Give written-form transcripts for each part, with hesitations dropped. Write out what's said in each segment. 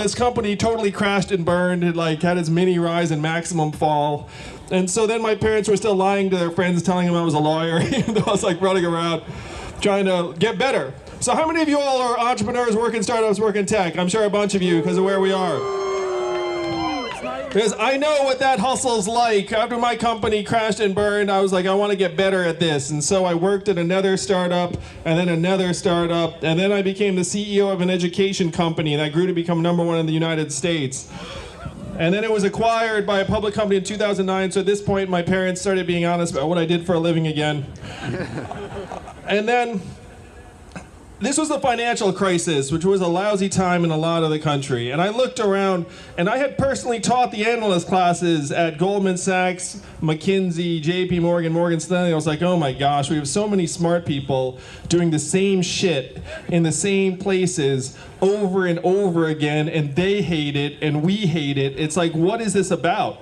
this company totally crashed and burned. It like had its mini rise and maximum fall. And so then my parents were still lying to their friends, telling them I was a lawyer, even though I was like running around trying to get better. So how many of you all are entrepreneurs, work in startups, work in tech? I'm sure a bunch of you because of where we are. Because I know what that hustle's like. After my company crashed and burned, I was like, I want to get better at this. And so I worked at another startup, and then another startup, and then I became the CEO of an education company that grew to become #1 in the United States. And then it was acquired by a public company in 2009, so at this point my parents started being honest about what I did for a living again. And then this was the financial crisis, which was a lousy time in a lot of the country. And I looked around, and I had personally taught the analyst classes at Goldman Sachs, McKinsey, JP Morgan, Morgan Stanley. I was like, oh my gosh, we have so many smart people doing the same shit in the same places over and over again, and they hate it, and we hate it. It's like, what is this about?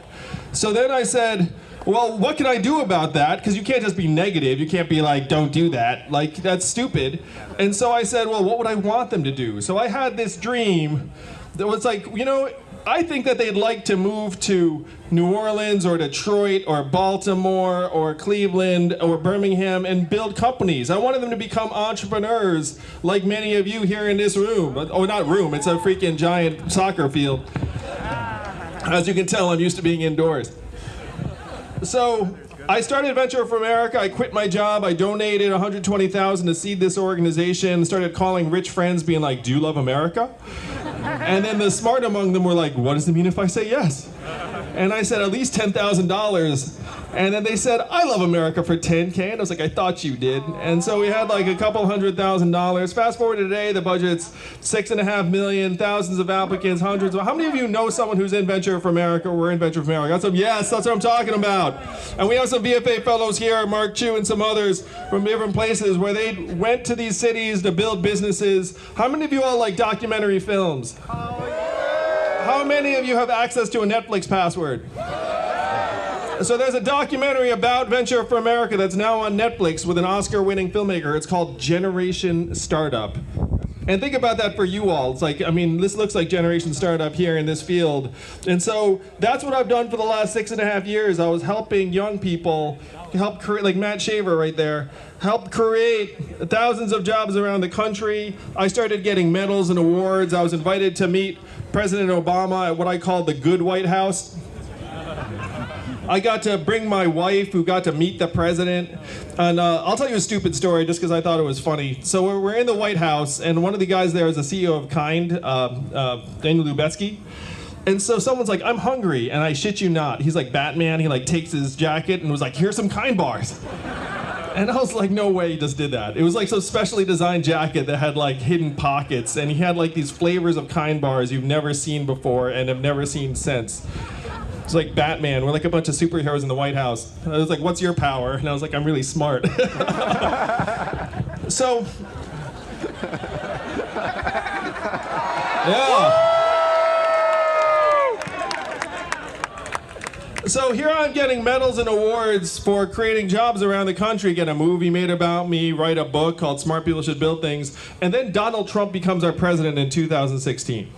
So then I said, well, what can I do about that? Because you can't just be negative. You can't be like, don't do that. Like, that's stupid. And so I said, well, what would I want them to do? So I had this dream that was like, you know, I think that they'd like to move to New Orleans or Detroit or Baltimore or Cleveland or Birmingham and build companies. I wanted them to become entrepreneurs like many of you here in this room. Oh, not room, it's a freaking giant soccer field. As you can tell, I'm used to being indoors. So I started Venture for America. I quit my job. I donated $120,000 to seed this organization. Started calling rich friends, being like, "Do you love America?" And then the smart among them were like, "What does it mean if I say yes?" And I said, "At least $10,000." And then they said, "I love America for $10K." And I was like, "I thought you did." And so we had like a couple $100,000. Fast forward to today, the budget's $6.5 million, thousands of applicants, hundreds of. How many of you know someone who's in Venture for America? We're in Venture for America. Got some? Yes, that's what I'm talking about. And we have some VFA fellows here, Mark Chu and some others from different places where they went to these cities to build businesses. How many of you all like documentary films? How many of you have access to a Netflix password? So there's a documentary about Venture for America that's now on Netflix with an Oscar-winning filmmaker. It's called Generation Startup. And think about that for you all. It's like, I mean, this looks like Generation Startup here in this field. And so that's what I've done for the last 6.5 years. I was helping young people help create, like Matt Shaver right there, help create thousands of jobs around the country. I started getting medals and awards. I was invited to meet President Obama at what I call the good White House. I got to bring my wife, who got to meet the president. And I'll tell you a stupid story just because I thought it was funny. So we're in the White House, and one of the guys there is the CEO of Kind, Daniel Lubetzky. And so someone's like, "I'm hungry," and I shit you not, he's like Batman. He like takes his jacket and was like, "Here's some Kind bars." And I was like, no way he just did that. It was like some specially designed jacket that had like hidden pockets, and he had like these flavors of Kind bars you've never seen before and have never seen since. It's like Batman. We're like a bunch of superheroes in the White House. I was like, "What's your power?" And I was like, "I'm really smart." So, yeah. So here I'm getting medals and awards for creating jobs around the country, get a movie made about me, write a book called Smart People Should Build Things, and then Donald Trump becomes our president in 2016.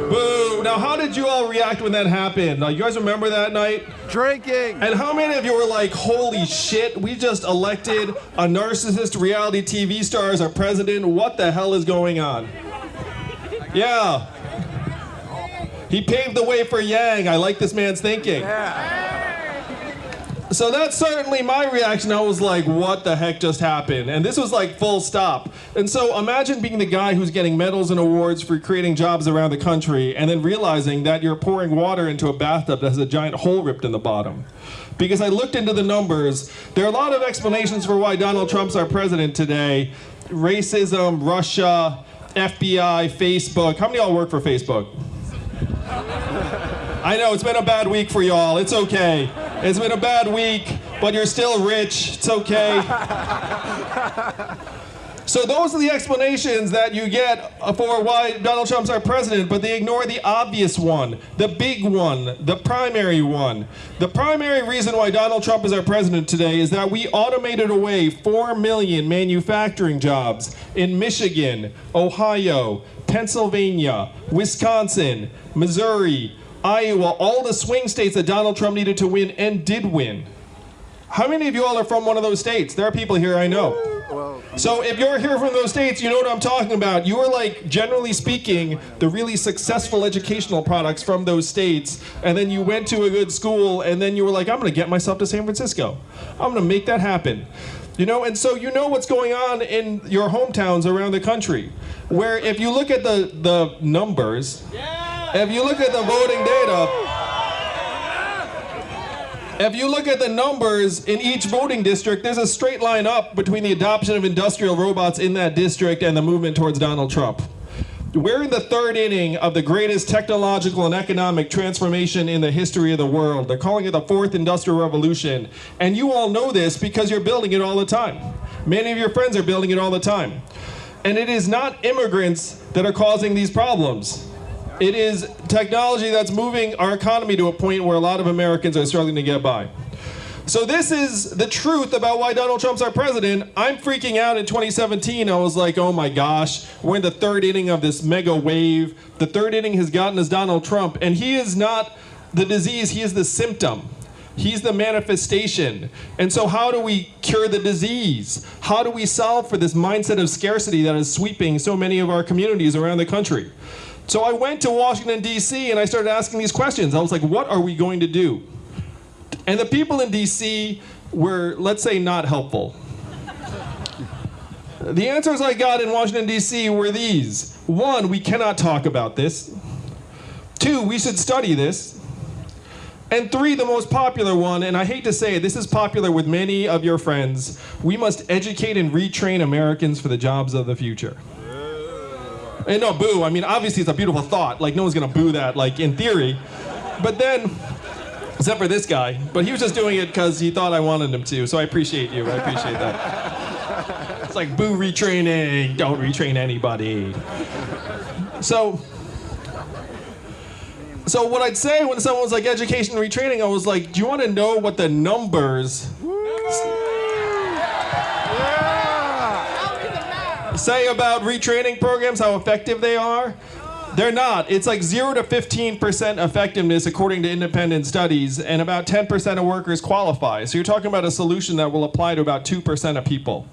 Boo! Now, how did you all react when that happened? You guys remember that night? Drinking! And how many of you were like, holy shit, we just elected a narcissist reality TV star as our president? What the hell is going on? Yeah. He paved the way for Yang. I like this man's thinking. Yeah. So that's certainly my reaction. I was like, what the heck just happened? And this was like full stop. And so imagine being the guy who's getting medals and awards for creating jobs around the country and then realizing that you're pouring water into a bathtub that has a giant hole ripped in the bottom. Because I looked into the numbers. There are a lot of explanations for why Donald Trump's our president today. Racism, Russia, FBI, Facebook. How many of y'all work for Facebook? I know, it's been a bad week for y'all. It's okay. It's been a bad week, but you're still rich. It's okay. So those are the explanations that you get for why Donald Trump's our president, but they ignore the obvious one, the big one, the primary one. The primary reason why Donald Trump is our president today is that we automated away 4 million manufacturing jobs in Michigan, Ohio, Pennsylvania, Wisconsin, Missouri, Iowa, all the swing states that Donald Trump needed to win and did win. How many of you all are from one of those states? There are people here I know. So if you're here from those states, you know what I'm talking about. You are like, generally speaking, the really successful educational products from those states, and then you went to a good school, and then you were like, I'm gonna get myself to San Francisco. I'm gonna make that happen. You know, and so you know what's going on in your hometowns around the country, where if you look at the numbers, if you look at the voting data, if you look at the numbers in each voting district, there's a straight line up between the adoption of industrial robots in that district and the movement towards Donald Trump. We're in the third inning of the greatest technological and economic transformation in the history of the world. They're calling it the fourth industrial revolution. And you all know this because you're building it all the time. Many of your friends are building it all the time. And it is not immigrants that are causing these problems. It is technology that's moving our economy to a point where a lot of Americans are struggling to get by. So this is the truth about why Donald Trump's our president. I'm freaking out in 2017. I was like, oh my gosh, we're in the third inning of this mega wave. The third inning has gotten us Donald Trump, and he is not the disease, he is the symptom. He's the manifestation. And so how do we cure the disease? How do we solve for this mindset of scarcity that is sweeping so many of our communities around the country? So I went to Washington, D.C., and I started asking these questions. I was like, what are we going to do? And the people in D.C. were, let's say, not helpful. The answers I got in Washington, D.C. were these. 1, we cannot talk about this. 2, we should study this. And 3, the most popular one, and I hate to say it, this is popular with many of your friends, we must educate and retrain Americans for the jobs of the future. And no, boo, I mean, obviously it's a beautiful thought. Like, no one's gonna boo that, like, in theory. But then, except for this guy, but he was just doing it because he thought I wanted him to, so I appreciate you, I appreciate that. It's like, boo retraining, don't retrain anybody. So what I'd say when someone was like, education and retraining, I was like, do you wanna know what the numbers say about retraining programs, how effective they are? They're not. It's like 0 to 15% effectiveness according to independent studies, and about 10% of workers qualify. So you're talking about a solution that will apply to about 2% of people.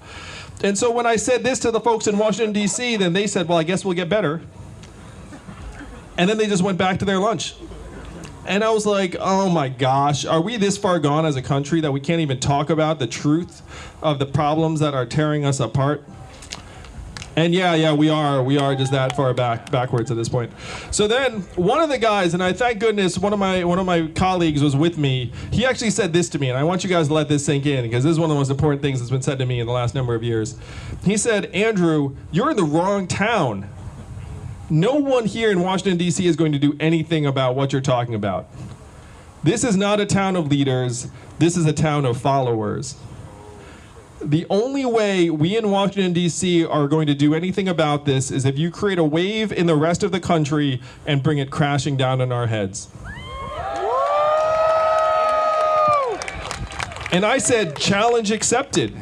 And so when I said this to the folks in Washington, D.C., then they said, well, I guess we'll get better. And then they just went back to their lunch. And I was like, oh my gosh, are we this far gone as a country that we can't even talk about the truth of the problems that are tearing us apart? And yeah, we are just that far backwards at this point. So then one of the guys, and I thank goodness one of my colleagues was with me. He actually said this to me, and I want you guys to let this sink in because this is one of the most important things that's been said to me in the last number of years. He said, Andrew, you're in the wrong town. No one here in Washington, D.C. is going to do anything about what you're talking about. This is not a town of leaders. This is a town of followers. The only way we in Washington, D.C. are going to do anything about this is if you create a wave in the rest of the country and bring it crashing down on our heads. And I said, challenge accepted.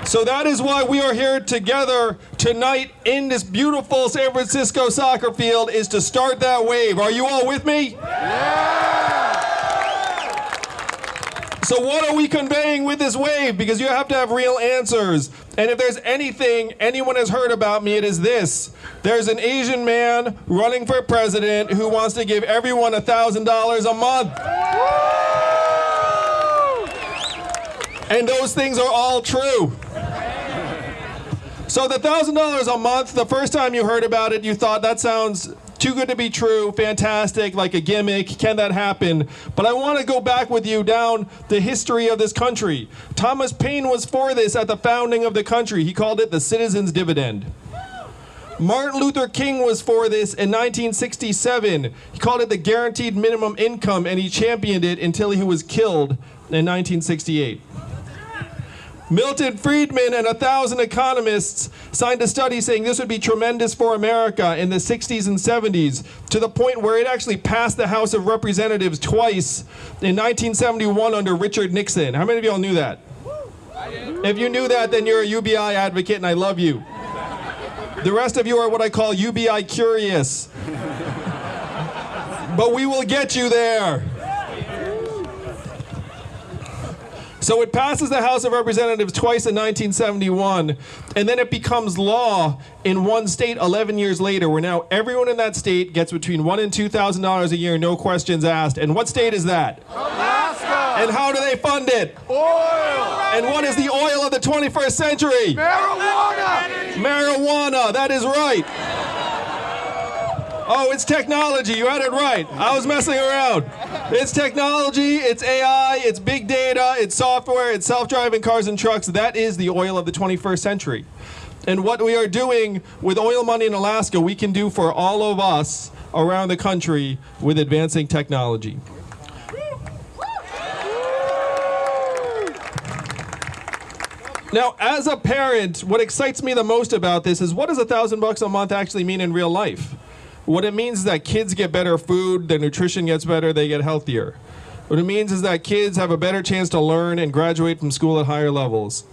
So that is why we are here together tonight in this beautiful San Francisco soccer field, is to start that wave. Are you all with me? So what are we conveying with this wave? Because you have to have real answers. And if there's anything anyone has heard about me, it is this. There's an Asian man running for president who wants to give everyone $1,000 a month. And those things are all true. So the $1,000 a month, the first time you heard about it, you thought that sounds too good to be true, fantastic, like a gimmick, can that happen? But I want to go back with you down the history of this country. Thomas Paine was for this at the founding of the country. He called it the citizen's dividend. Martin Luther King was for this in 1967. He called it the guaranteed minimum income, and he championed it until he was killed in 1968. Milton Friedman and 1,000 economists signed a study saying this would be tremendous for America in the 60s and 70s, to the point where it actually passed the House of Representatives twice in 1971 under Richard Nixon. How many of y'all knew that? If you knew that, then you're a UBI advocate, and I love you. The rest of you are what I call UBI curious. But we will get you there. So it passes the House of Representatives twice in 1971, and then it becomes law in one state 11 years later, where now everyone in that state gets between $1,000 and $2,000 a year, no questions asked. And what state is that? Alaska! And how do they fund it? Oil! And what is the oil of the 21st century? Marijuana! Marijuana, that is right. Oh, it's technology. You had it right. I was messing around. It's technology, it's AI, it's big data, it's software, it's self-driving cars and trucks. That is the oil of the 21st century. And what we are doing with oil money in Alaska, we can do for all of us around the country with advancing technology. Now, as a parent, what excites me the most about this is, what does $1,000 a month actually mean in real life? What it means is that kids get better food, their nutrition gets better, they get healthier. What it means is that kids have a better chance to learn and graduate from school at higher levels.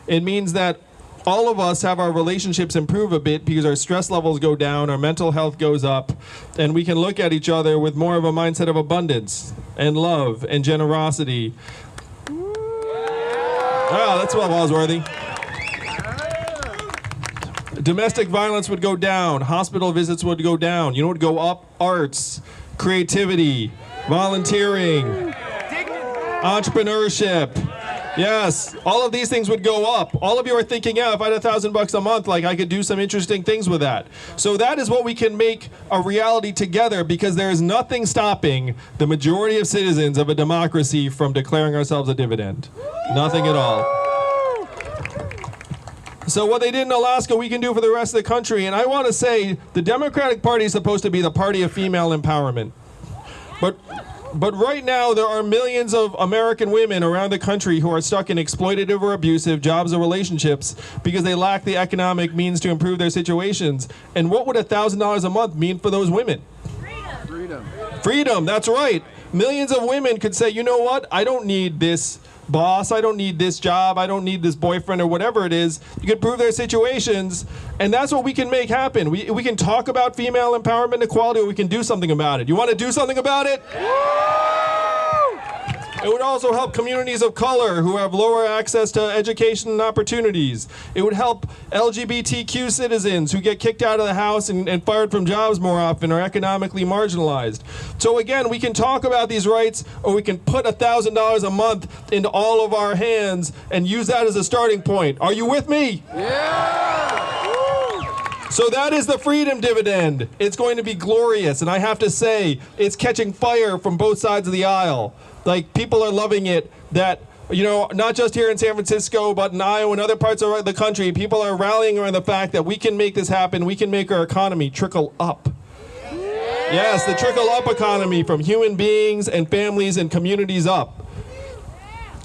It means that all of us have our relationships improve a bit because our stress levels go down, our mental health goes up, and we can look at each other with more of a mindset of abundance and love and generosity. Oh, that's well Walsworthy. Domestic violence would go down. Hospital visits would go down. You know what would go up? Arts, creativity, volunteering, entrepreneurship. Yes, all of these things would go up. All of you are thinking, yeah, if I had $1,000 a month, like I could do some interesting things with that. So that is what we can make a reality together, because there is nothing stopping the majority of citizens of a democracy from declaring ourselves a dividend. Nothing at all. So what they did in Alaska, we can do for the rest of the country. And I want to say, the Democratic Party is supposed to be the party of female empowerment. But right now, there are millions of American women around the country who are stuck in exploitative or abusive jobs or relationships because they lack the economic means to improve their situations. And what would $1,000 a month mean for those women? Freedom. Freedom, that's right. Millions of women could say, you know what, I don't need this boss, I don't need this job, I don't need this boyfriend or whatever it is. You can improve their situations, and that's what we can make happen. We can talk about female empowerment and equality, or we can do something about it. You want to do something about it? It would also help communities of color who have lower access to education and opportunities. It would help LGBTQ citizens who get kicked out of the house and fired from jobs more often, or economically marginalized. So again, we can talk about these rights, or we can put $1,000 a month into all of our hands and use that as a starting point. Are you with me? Yeah! So that is the freedom dividend. It's going to be glorious, and I have to say, it's catching fire from both sides of the aisle. Like, people are loving it, that, you know, not just here in San Francisco, but in Iowa and other parts of the country, people are rallying around the fact that we can make this happen. We can make our economy trickle up. Yes, the trickle up economy, from human beings and families and communities up.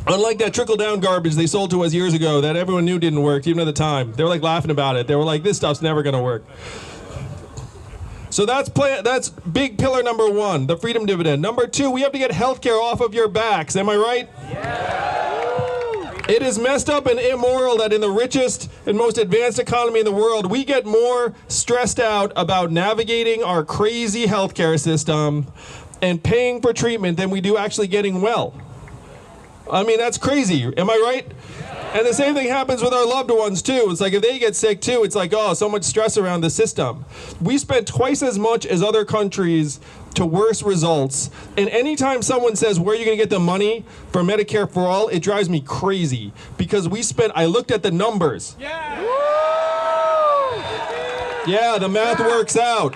Unlike that trickle down garbage they sold to us years ago that everyone knew didn't work, even at the time. They were like laughing about it. They were like, this stuff's never going to work. So that's big pillar number one, the freedom dividend. Number two, we have to get healthcare off of your backs. Am I right? Yeah. It is messed up and immoral that in the richest and most advanced economy in the world, we get more stressed out about navigating our crazy healthcare system and paying for treatment than we do actually getting well. I mean, that's crazy. Am I right? And the same thing happens with our loved ones, too. It's like if they get sick, too, it's like, oh, so much stress around the system. We spend twice as much as other countries to worse results. And anytime someone says, where are you going to get the money for Medicare for All, it drives me crazy. Because I looked at the numbers. Yeah, the math works out.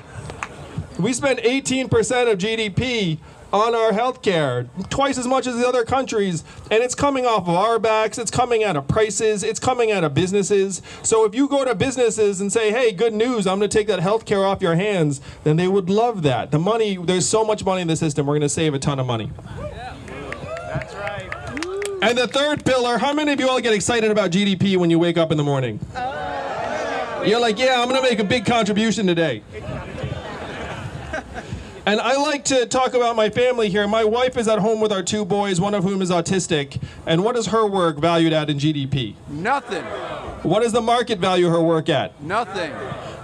We spend 18% of GDP on our healthcare, twice as much as the other countries, and it's coming off of our backs, it's coming out of prices, it's coming out of businesses. So if you go to businesses and say, hey, good news, I'm going to take that healthcare off your hands, then they would love that. The money, there's so much money in the system, we're going to save a ton of money. Yeah. That's right. And the third pillar, how many of you all get excited about GDP when you wake up in the morning? You're like, yeah, I'm going to make a big contribution today. And I like to talk about my family here. My wife is at home with our two boys, one of whom is autistic. And what is her work valued at in GDP? Nothing. What does the market value her work at? Nothing.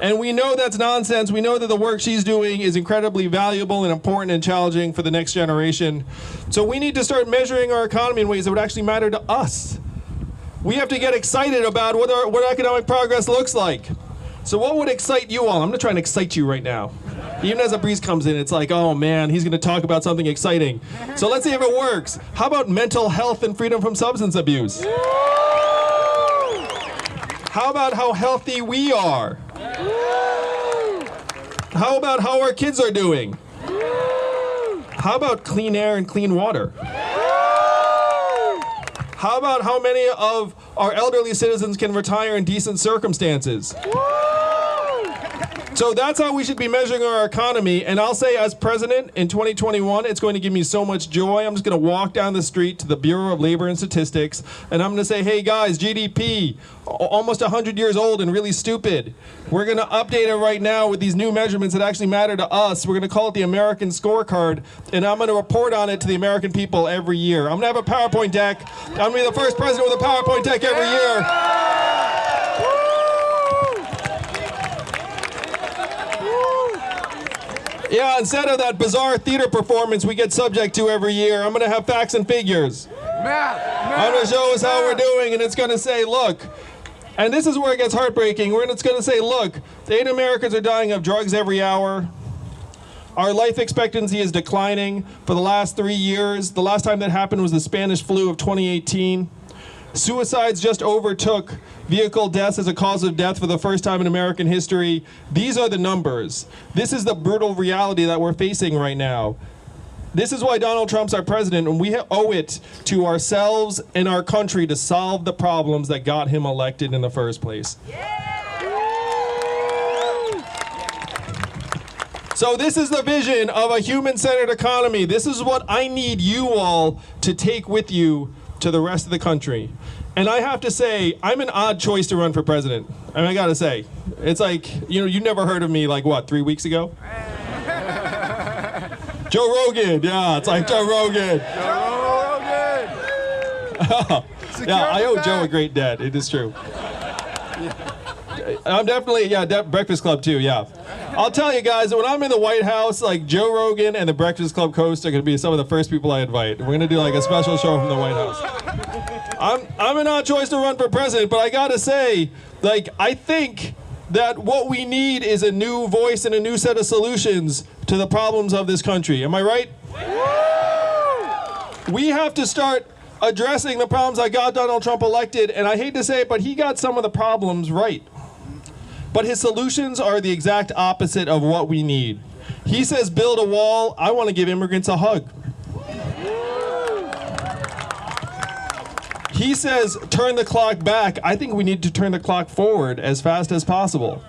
And we know that's nonsense. We know that the work she's doing is incredibly valuable and important and challenging for the next generation. So we need to start measuring our economy in ways that would actually matter to us. We have to get excited about what economic progress looks like. So what would excite you all? I'm going to try and excite you right now. Even as a breeze comes in, it's like, oh man, he's going to talk about something exciting. So let's see if it works. How about mental health and freedom from substance abuse? How about how healthy we are? How about how our kids are doing? How about clean air and clean water? How about how many of our elderly citizens can retire in decent circumstances? So that's how we should be measuring our economy. And I'll say, as president in 2021, it's going to give me so much joy. I'm just going to walk down the street to the Bureau of Labor and Statistics, and I'm going to say, hey guys, GDP, almost 100 years old and really stupid. We're going to update it right now with these new measurements that actually matter to us. We're going to call it the American Scorecard, and I'm going to report on it to the American people every year. I'm going to have a PowerPoint deck. I'm going to be the first president with a PowerPoint deck every year. Yeah, instead of that bizarre theater performance we get subject to every year, I'm going to have facts and figures. I'm going to show us how we're doing, and it's going to say, look, and this is where it gets heartbreaking. It's going to say, look, 8 Americans are dying of drugs every hour. Our life expectancy is declining for the last 3 years. The last time that happened was the Spanish flu of 2018. Suicides just overtook vehicle deaths as a cause of death for the first time in American history. These are the numbers. This is the brutal reality that we're facing right now. This is why Donald Trump's our president, and we owe it to ourselves and our country to solve the problems that got him elected in the first place. So this is the vision of a human-centered economy. This is what I need you all to take with you to the rest of the country. And I have to say, I'm an odd choice to run for president. I mean, I gotta say, it's like, you never heard of me like, what, 3 weeks ago? Joe Rogan, yeah, it's like Joe Rogan. Yeah, I owe Joe a great debt, it is true. I'm definitely, Breakfast Club too, yeah. I'll tell you guys, when I'm in the White House, like Joe Rogan and the Breakfast Club host are going to be some of the first people I invite. We're going to do like a special show from the White House. I'm an odd choice to run for president, but I got to say, like, I think that what we need is a new voice and a new set of solutions to the problems of this country. Am I right? We have to start addressing the problems that got Donald Trump elected, and I hate to say it, but he got some of the problems right. But his solutions are the exact opposite of what we need. He says build a wall. I want to give immigrants a hug. He says turn the clock back. I think we need to turn the clock forward as fast as possible.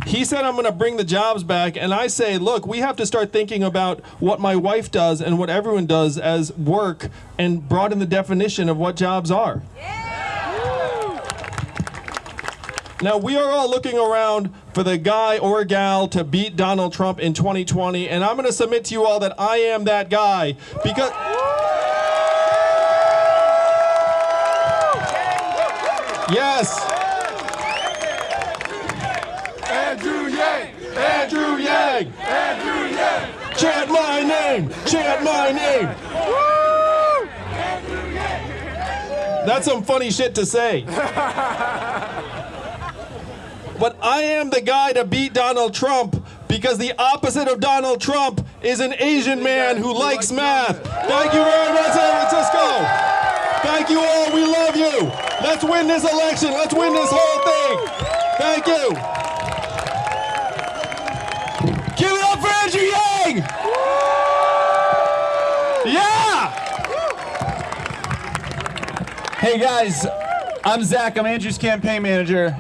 He said I'm going to bring the jobs back, and I say, look, we have to start thinking about what my wife does and what everyone does as work and broaden the definition of what jobs are. Now, we are all looking around for the guy or gal to beat Donald Trump in 2020, and I'm going to submit to you all that I am that guy, because... Yes! Andrew Yang! Andrew Yang! Andrew Yang! Chant my name! Chant my name! That's some funny shit to say. But I am the guy to beat Donald Trump because the opposite of Donald Trump is an Asian man who likes math. Thank you very much, San Francisco. Thank you all. We love you. Let's win this election. Let's win this whole thing. Thank you. Give it up for Andrew Yang. Yeah. Hey guys, I'm Zach. I'm Andrew's campaign manager.